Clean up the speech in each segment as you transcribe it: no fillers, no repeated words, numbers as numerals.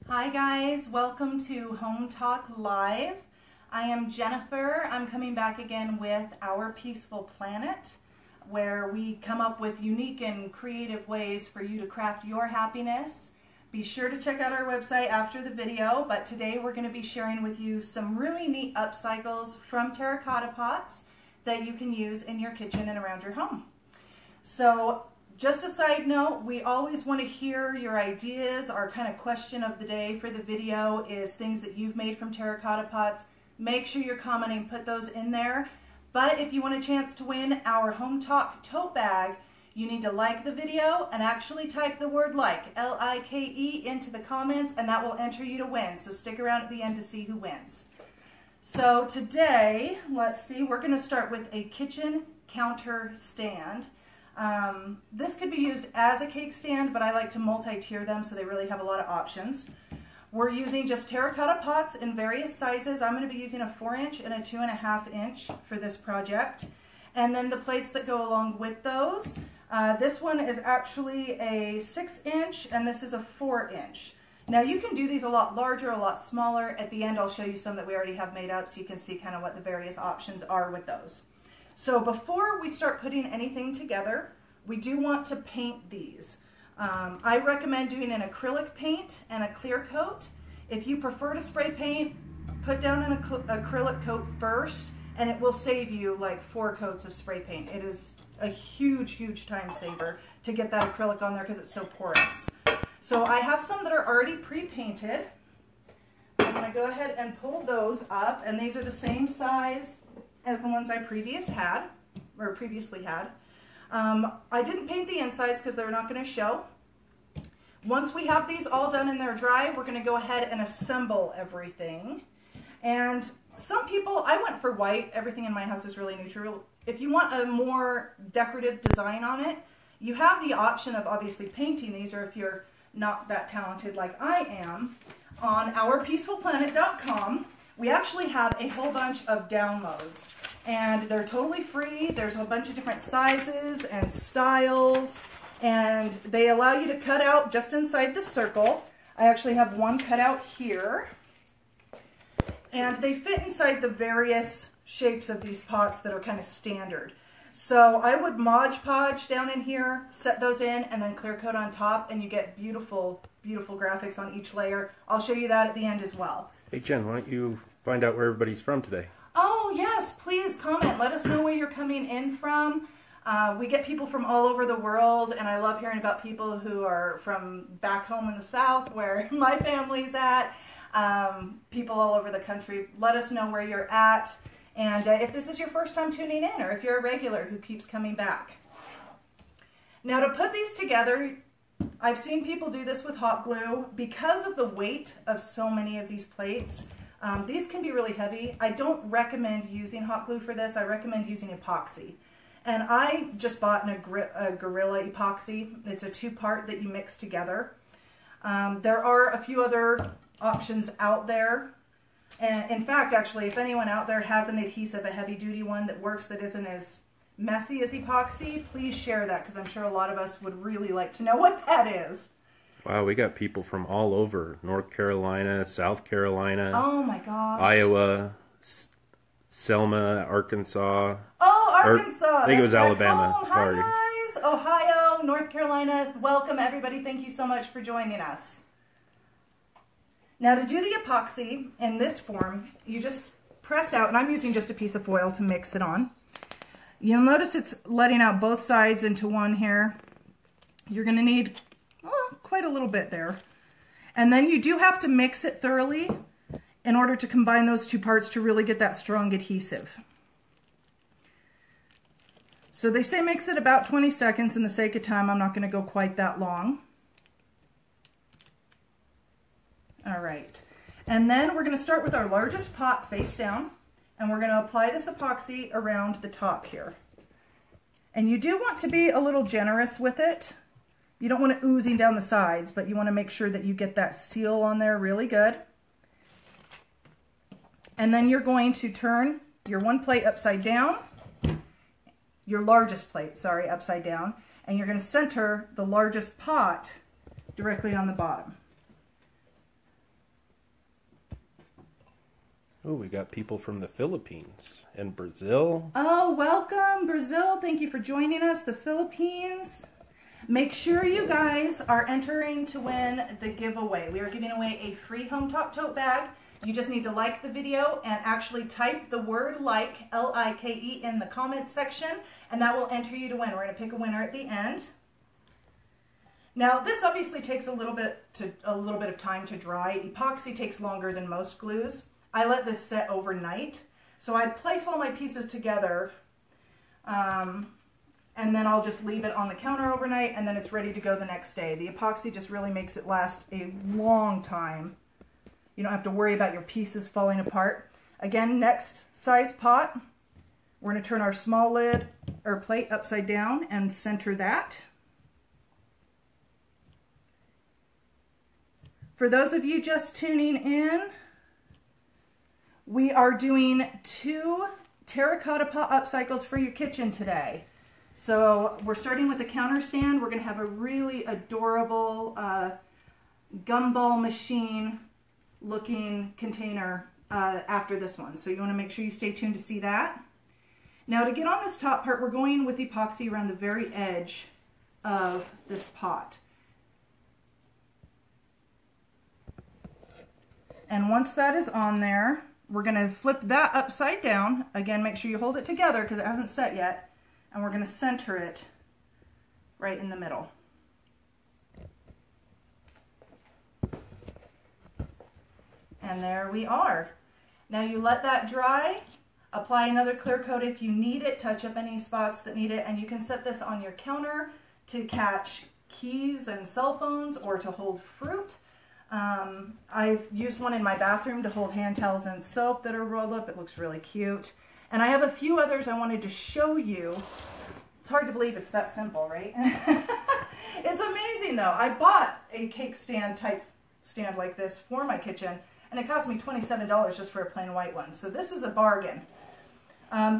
Hi guys, welcome to Hometalk Live. I am Jennifer. I'm coming back again with Our Peaceful Planet, where we come up with unique and creative ways for you to craft your happiness. Be sure to check out our website after the video, but today we're going to be sharing with you some really neat upcycles from terracotta pots that you can use in your kitchen and around your home. So just a side note, we always want to hear your ideas. Our kind of question of the day for the video is things that you've made from terracotta pots. Make sure you're commenting, put those in there. But if you want a chance to win our Hometalk tote bag, you need to like the video and actually type the word like, L-I-K-E, into the comments, and that will enter you to win. So stick around at the end to see who wins. So today, let's see, we're going to start with a kitchen counter stand. This could be used as a cake stand, but I like to multi-tier them so they really have a lot of options. We're using just terracotta pots in various sizes. I'm going to be using a 4-inch and a 2.5 inch for this project. And then the plates that go along with those. This one is actually a 6-inch and this is a 4-inch. Now you can do these a lot larger, a lot smaller. At the end I'll show you some that we already have made up so you can see kind of what the various options are with those. So before we start putting anything together, we do want to paint these. I recommend doing an acrylic paint and a clear coat. If you prefer to spray paint, put down an acrylic coat first and it will save you like 4 coats of spray paint. It is a huge, huge time saver to get that acrylic on there because it's so porous. So I have some that are already pre-painted. I'm going to go ahead and pull those up, and these are the same size as the ones I previously had. I didn't paint the insides because they're not going to show. Once we have these all done and they're dry, we're going to go ahead and assemble everything. And some people, I went for white. Everything in my house is really neutral. If you want a more decorative design on it, you have the option of obviously painting these, or if you're not that talented like I am, on ourpeacefulplanet.com. We actually have a whole bunch of downloads and they're totally free. There's a bunch of different sizes and styles, and they allow you to cut out just inside the circle. I actually have one cut out here, and they fit inside the various shapes of these pots that are kind of standard. So I would Mod Podge down in here, set those in, and then clear coat on top, and you get beautiful, beautiful graphics on each layer. I'll show you that at the end as well. Hey Jen, why don't you find out where everybody's from today? Oh yes, please comment. Let us know where you're coming in from. We get people from all over the world, and I love hearing about people who are from back home in the South where my family's at. People all over the country. Let us know where you're at, and if this is your first time tuning in, or if you're a regular who keeps coming back. Now to put these together, I've seen people do this with hot glue. Because of the weight of so many of these plates, these can be really heavy. I don't recommend using hot glue for this. I recommend using epoxy. And I just bought a Gorilla epoxy. It's a 2-part that you mix together. There are a few other options out there. And in fact, actually, if anyone out there has an adhesive, a heavy-duty one that works, that isn't as messy as epoxy, please share that, because I'm sure a lot of us would really like to know what that is. Wow, we got people from all over. North Carolina, South Carolina. Oh my gosh. Iowa, Selma, Arkansas. Oh, Arkansas. I think it was Alabama. Hi guys. Ohio, North Carolina. Welcome everybody. Thank you so much for joining us. Now to do the epoxy in this form, you just press out, and I'm using just a piece of foil to mix it on. You'll notice it's letting out both sides into one here. You're going to need quite a little bit there. And then you do have to mix it thoroughly in order to combine those 2 parts to really get that strong adhesive. So they say mix it about 20 seconds. In the sake of time, I'm not going to go quite that long. All right. And then we're going to start with our largest pot face down, and we're going to apply this epoxy around the top here. And you do want to be a little generous with it. You don't want it oozing down the sides, but you want to make sure that you get that seal on there really good. And then you're going to turn your one plate upside down, your largest plate, sorry, upside down, and you're going to center the largest pot directly on the bottom. Oh, we got people from the Philippines and Brazil. Oh, welcome, Brazil. Thank you for joining us, the Philippines. Make sure you guys are entering to win the giveaway. We are giving away a free Hometalk tote bag. You just need to like the video and actually type the word like, L-I-K-E, in the comments section, and that will enter you to win. We're going to pick a winner at the end. Now, this obviously takes a little bit of time to dry. Epoxy takes longer than most glues. I let this set overnight. So I place all my pieces together, and then I'll just leave it on the counter overnight, and then it's ready to go the next day. The epoxy just really makes it last a long time. You don't have to worry about your pieces falling apart. Again, next size pot, we're going to turn our small lid or plate upside down and center that. For those of you just tuning in, we are doing 2 terracotta pot upcycles for your kitchen today. So we're starting with the counter stand. We're going to have a really adorable gumball machine looking container after this one. So you want to make sure you stay tuned to see that. Now to get on this top part, we're going with epoxy around the very edge of this pot. And once that is on there, we're going to flip that upside down. Again, make sure you hold it together because it hasn't set yet. And we're going to center it right in the middle. And there we are. Now you let that dry. Apply another clear coat if you need it. Touch up any spots that need it. And you can set this on your counter to catch keys and cell phones or to hold fruit. I've used one in my bathroom to hold hand towels and soap that are rolled up. It looks really cute. And I have a few others I wanted to show you. It's hard to believe it's that simple, right? It's amazing though. I bought a cake stand type stand like this for my kitchen, and it cost me $27 just for a plain white one. So this is a bargain.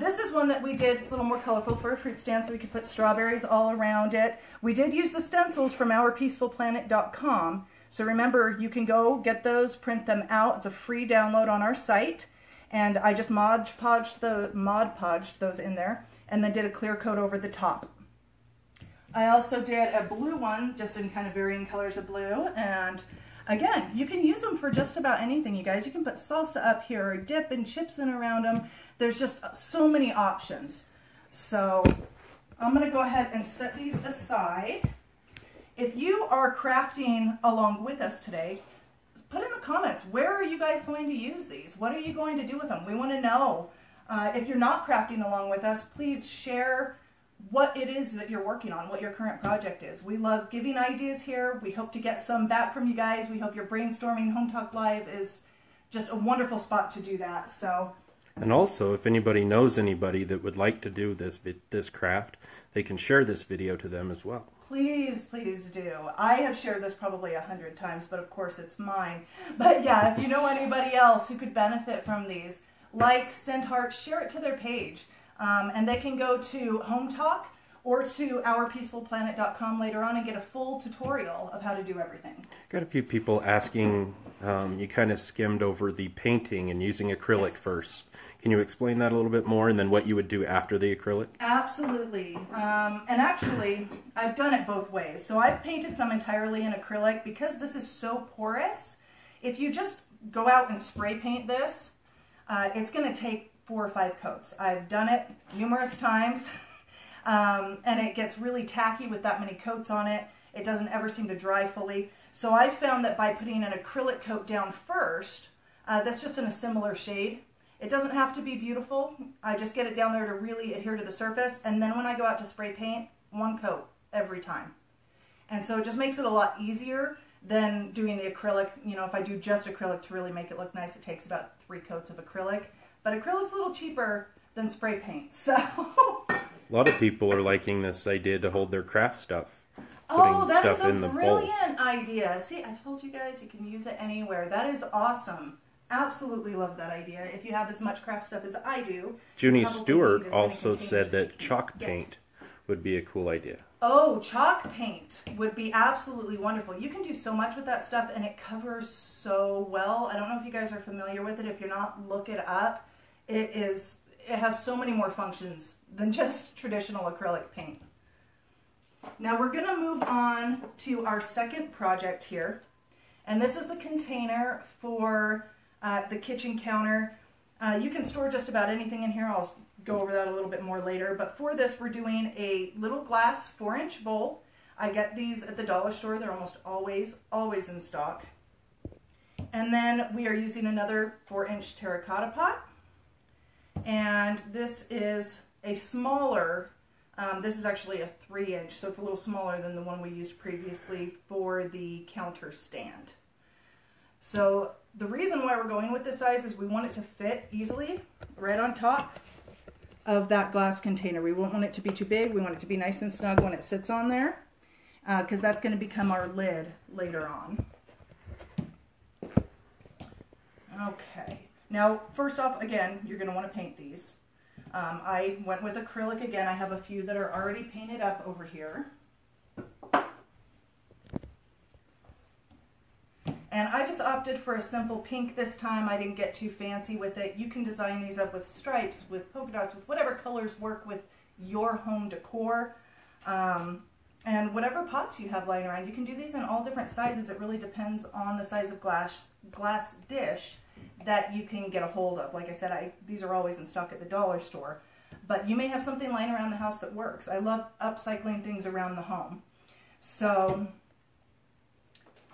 This is one that we did. It's a little more colorful for a fruit stand, so we could put strawberries all around it. We did use the stencils from ourpeacefulplanet.com. So remember, you can go get those, print them out. It's a free download on our site. And I just Mod Podged those in there and then did a clear coat over the top. I also did a blue one, just in kind of varying colors of blue. And again, you can use them for just about anything, you guys. You can put salsa up here or dip and chips in around them. There's just so many options. So I'm going to go ahead and set these aside. If you are crafting along with us today, put in the comments, where are you guys going to use these? What are you going to do with them? We want to know. If you're not crafting along with us, please share what it is that you're working on, what your current project is. We love giving ideas here. We hope to get some back from you guys. We hope you're brainstorming. Hometalk Live is just a wonderful spot to do that. So. And also, if anybody knows anybody that would like to do this craft, they can share this video to them as well. Please, please do. I have shared this probably 100 times, but of course it's mine. But yeah, if you know anybody else who could benefit from these, like, send hearts, share it to their page. And they can go to Hometalk or to ourpeacefulplanet.com later on and get a full tutorial of how to do everything. Got a few people asking, you kind of skimmed over the painting and using acrylic first. Can you explain that a little bit more, and then what you would do after the acrylic? Absolutely. And actually, I've done it both ways. So I've painted some entirely in acrylic because this is so porous. If you just go out and spray paint this, it's going to take 4 or 5 coats. I've done it numerous times, and it gets really tacky with that many coats on it. It doesn't ever seem to dry fully. So I found that by putting an acrylic coat down first, that's just in a similar shade. It doesn't have to be beautiful. I just get it down there to really adhere to the surface. And then when I go out to spray paint, 1 coat every time. And so it just makes it a lot easier than doing the acrylic. You know, if I do just acrylic to really make it look nice, it takes about 3 coats of acrylic. But acrylic's a little cheaper than spray paint. So a lot of people are liking this idea to hold their craft stuff. Oh, that is a brilliant idea. See, I told you guys you can use it anywhere. That is awesome. Absolutely love that idea. If you have as much craft stuff as I do. Junie Stewart also said that chalk paint would be a cool idea. Oh, chalk paint would be absolutely wonderful. You can do so much with that stuff, and it covers so well. I don't know if you guys are familiar with it. If you're not, look it up. It has so many more functions than just traditional acrylic paint. Now we're going to move on to our second project here. And this is the container for the kitchen counter. You can store just about anything in here. I'll go over that a little bit more later. But for this, we're doing a little glass 4-inch bowl. I get these at the dollar store. They're almost always in stock. And then we are using another 4-inch terracotta pot. And this is a smaller, this is actually a 3-inch, so it's a little smaller than the one we used previously for the counter stand. So the reason why we're going with this size is we want it to fit easily right on top of that glass container. We won't want it to be too big. We want it to be nice and snug when it sits on there, because that's going to become our lid later on. Okay, now first off, again, you're going to want to paint these. I went with acrylic again. I have a few that are already painted up over here. And I just opted for a simple pink this time. I didn't get too fancy with it. You can design these up with stripes, with polka dots, with whatever colors work with your home decor. And whatever pots you have lying around. You can do these in all different sizes. It really depends on the size of glass dish that you can get a hold of. Like I said, these are always in stock at the dollar store. But you may have something lying around the house that works. I love upcycling things around the home. So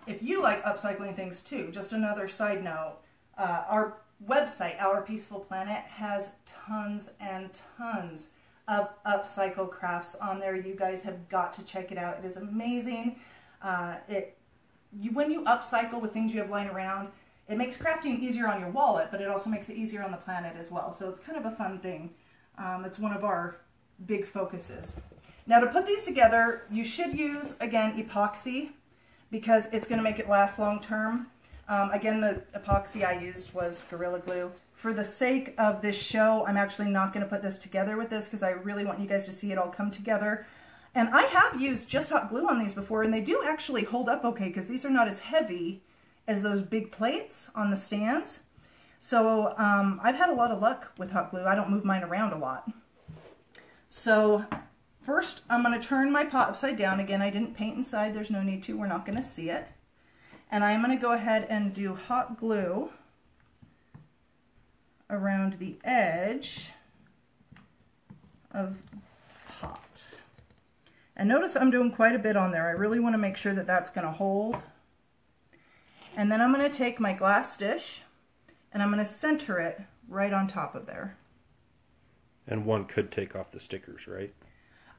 if you like upcycling things too, just another side note, our website, Our Peaceful Planet, has tons and tons of upcycle crafts on there. You guys have got to check it out. It is amazing. When you upcycle with things you have lying around, it makes crafting easier on your wallet, but it also makes it easier on the planet as well. So it's kind of a fun thing. It's one of our big focuses. Now to put these together, you should use, again, epoxy, because it's going to make it last long term. Again, the epoxy I used was Gorilla Glue. For the sake of this show, I'm actually not going to put this together with this because I really want you guys to see it all come together. And I have used just hot glue on these before, and they do actually hold up okay because these are not as heavy as those big plates on the stands. So I've had a lot of luck with hot glue. I don't move mine around a lot. So first, I'm going to turn my pot upside down. Again, I didn't paint inside. There's no need to. We're not going to see it. And I'm going to go ahead and do hot glue around the edge of the pot. And notice I'm doing quite a bit on there. I really want to make sure that that's going to hold. And then I'm going to take my glass dish and I'm going to center it right on top of there. And one could take off the stickers, right?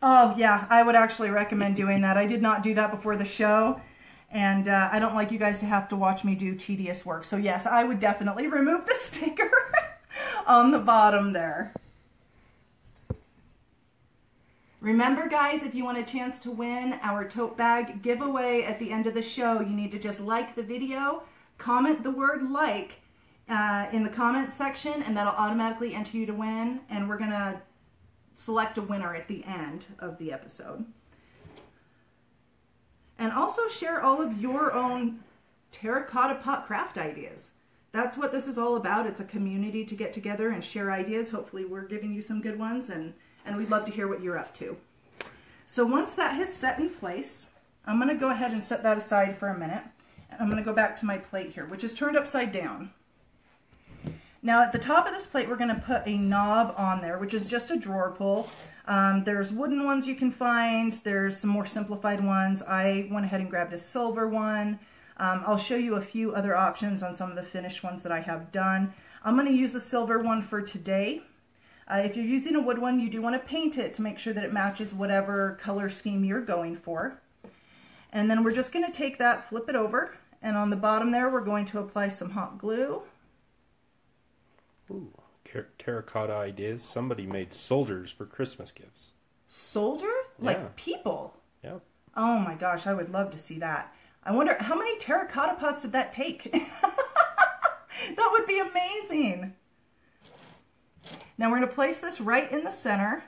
Oh yeah, I would actually recommend doing that. I did not do that before the show, and I don't like you guys to have to watch me do tedious work. So yes, I would definitely remove the sticker on the bottom there. Remember guys, if you want a chance to win our tote bag giveaway at the end of the show, you need to just like the video, comment the word like in the comments section, and that'll automatically enter you to win, and we're gonna select a winner at the end of the episode. And also share all of your own terracotta pot craft ideas. That's what this is all about. It's a community to get together and share ideas. Hopefully we're giving you some good ones, and we'd love to hear what you're up to. So once that has set in place, I'm going to go ahead and set that aside for a minute. And I'm going to go back to my plate here, which is turned upside down. Now at the top of this plate, we're going to put a knob on there, which is just a drawer pull. There's wooden ones you can find. There's some more simplified ones. I went ahead and grabbed a silver one. I'll show you a few other options on some of the finished ones that I have done. I'm going to use the silver one for today. If you're using a wood one, you do want to paint it to make sure that it matches whatever color scheme you're going for. And then we're just going to take that, flip it over, and on the bottom there we're going to apply some hot glue. Ooh, terracotta ideas. Somebody made soldiers for Christmas gifts. Soldiers? Like people? Yep. Oh my gosh, I would love to see that. I wonder, how many terracotta pots did that take? That would be amazing. Now we're going to place this right in the center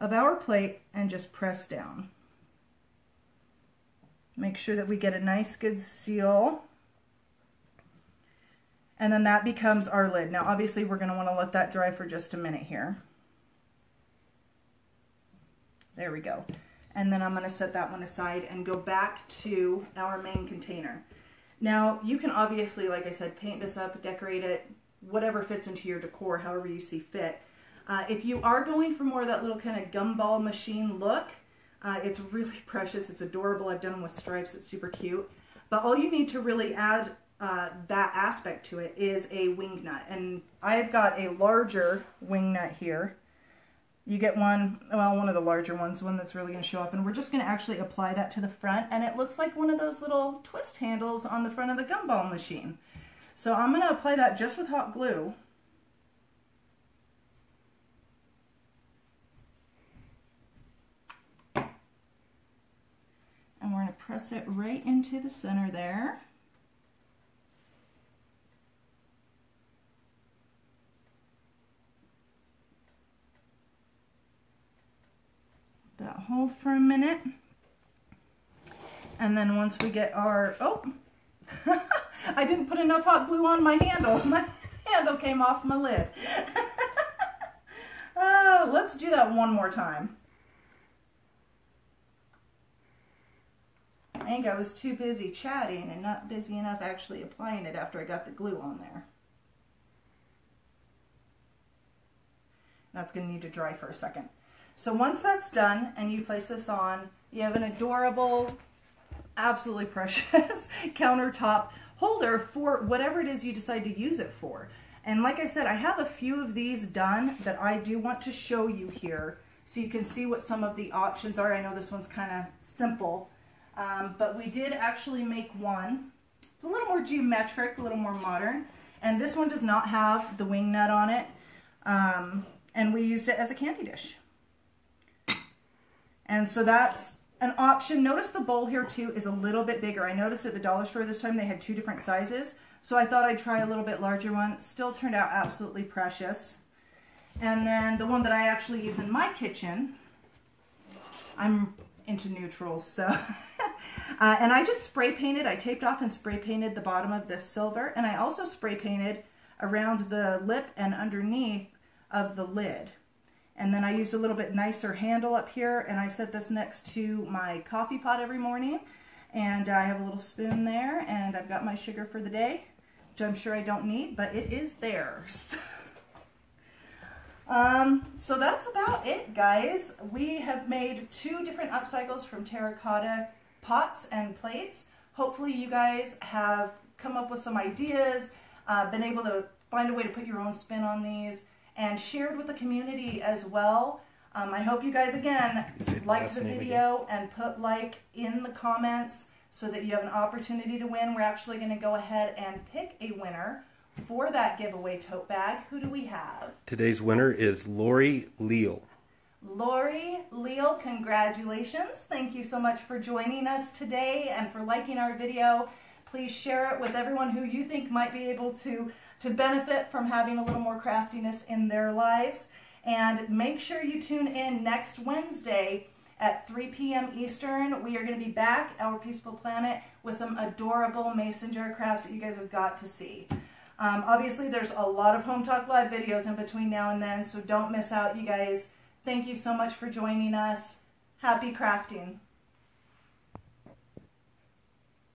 of our plate and just press down. Make sure that we get a nice good seal. And then that becomes our lid. Now obviously we're going to want to let that dry for just a minute here. There we go. And then I'm going to set that one aside and go back to our main container. Now you can obviously, like I said, paint this up, decorate it, whatever fits into your decor, however you see fit. If you are going for more of that little kind of gumball machine look, it's really precious. It's adorable. I've done them with stripes. It's super cute. But all you need to really add that aspect to it is a wing nut. And I've got a larger wing nut here. You get one, well, one of the larger ones, one that's really going to show up. And we're just going to actually apply that to the front. And it looks like one of those little twist handles on the front of the gumball machine. So I'm going to apply that just with hot glue. And we're going to press it right into the center there. That hold for a minute. And then once we get our, oh, I didn't put enough hot glue on my handle. My handle came off my lid. Let's do that one more time. I think I was too busy chatting and not busy enough actually applying it after I got the glue on there. That's going to need to dry for a second. So once that's done and you place this on, you have an adorable, absolutely precious countertop holder for whatever it is you decide to use it for. And like I said, I have a few of these done that I do want to show you here so you can see what some of the options are. I know this one's kind of simple. But we did actually make one. It's a little more geometric, a little more modern. And this one does not have the wing nut on it. And we used it as a candy dish. And so that's an option. Notice the bowl here too is a little bit bigger. I noticed at the dollar store this time they had 2 different sizes. So I thought I'd try a little bit larger one. Still turned out absolutely precious. And then the one that I actually use in my kitchen, I'm into neutrals, so and I just spray painted. I taped off and spray painted the bottom of this silver, and I also spray painted around the lip and underneath of the lid. And then I used a little bit nicer handle up here, and I set this next to my coffee pot every morning, and I have a little spoon there, and I've got my sugar for the day, which I'm sure I don't need, but it is theirs. So that's about it, guys. We have made 2 different upcycles from terracotta pots and plates. Hopefully you guys have come up with some ideas, been able to find a way to put your own spin on these, and shared with the community as well. I hope you guys, again, liked the video and put like in the comments so that you have an opportunity to win. We're actually going to go ahead and pick a winner for that giveaway tote bag. Who do we have? Today's winner is Lori Leal. Lori Leal, congratulations. Thank you so much for joining us today and for liking our video. Please share it with everyone who you think might be able to benefit from having a little more craftiness in their lives. And make sure you tune in next Wednesday at 3 p.m. Eastern. We are going to be back, Our Peaceful Planet, with some adorable mason jar crafts that you guys have got to see. Obviously, there's a lot of Home Talk Live videos in between now and then, so don't miss out, you guys. Thank you so much for joining us. Happy crafting.